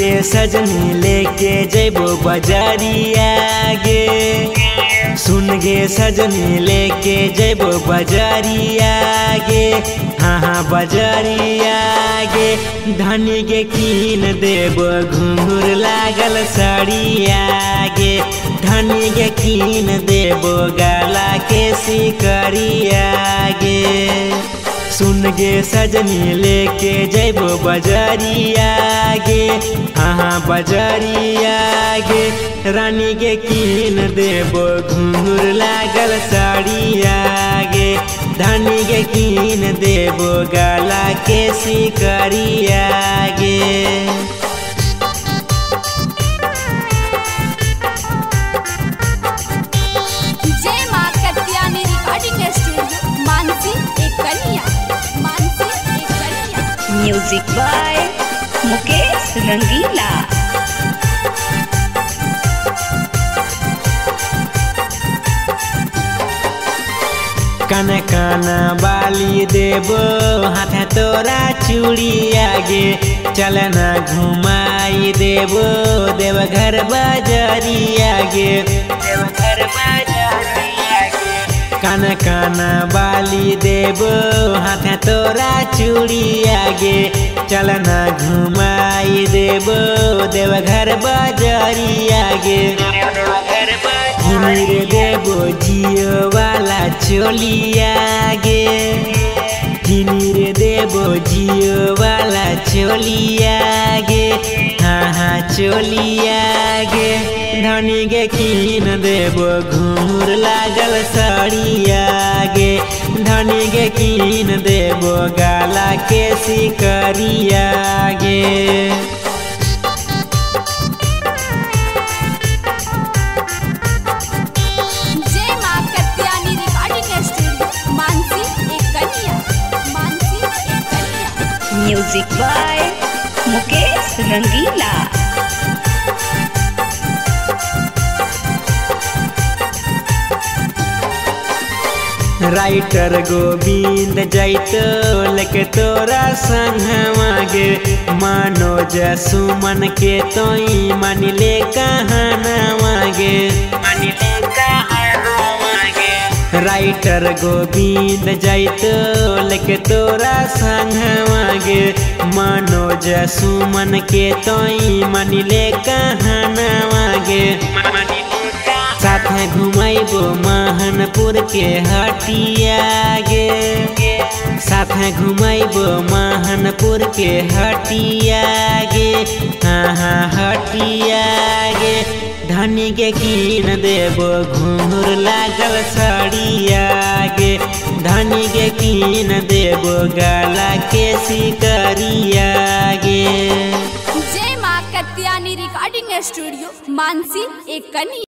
गे सजनी लेके जैबो बजरिया गे, सुन गे सजनी लेके जैबो बजरिया गे, हाँ हाँ बजरिया गे। धनी गे कीन देबो घुंघरू लागल साड़िया गे, धनी गे कीन देबो गला के सिकरिया गे। सुन गे सजनी लेके जैबो बजरिया गे, हाँ बजरिया गे। रानी गे कीन देबो घुंघरू लागल साड़िया गे, धनी गे कीन देबो गला के सिकरिया गे। म्यूजिक बाय मुकेश रंगीला। कान काना बाली देबो हाथ तोरा चूड़िया गे, चलना घुमाई देबो देवघर बजरिया गे, देवघर बजरिया गे। कान काना बाली देबो हाथ तोरा चूड़िया गे, चलना घुमाई देबो देवघर बजरिया गे। हिमीर देबो जियो वाला चोलिया गे, हिमीर देबो जियो वाला चोलिया गे, हाँ हाँ चोलिया गे। धनी गे कीन देबो घुंघरू लागल साड़िया गे, धनी गे कीन देबो गला के सिकरिया गे। Music by Mukesh Rangila. Writer Govind Jaito लेके तोरा संगवा गे, मनोज सुमन के तोई मान ले कहनावा गे, मान ले कहनावा गे। राइटर गोविंद जैतो लेके तोरा संगवा गे, मनोज सुमन के तोई मान ले कहनावा गे। साथे घुमाइबो महनपुर के हटिया गे, साथे घुमाइबो महनपुर के हटिया गे, हाँ हाँ हटिया गे। धनी गे कीन देबो घुंघरू लागल साड़िया गे, धनी गे कीन देबो गला के सिकरिया गे। जय मां कत्यानी रिकॉर्डिंग स्टूडियो मानसी एक कन्या।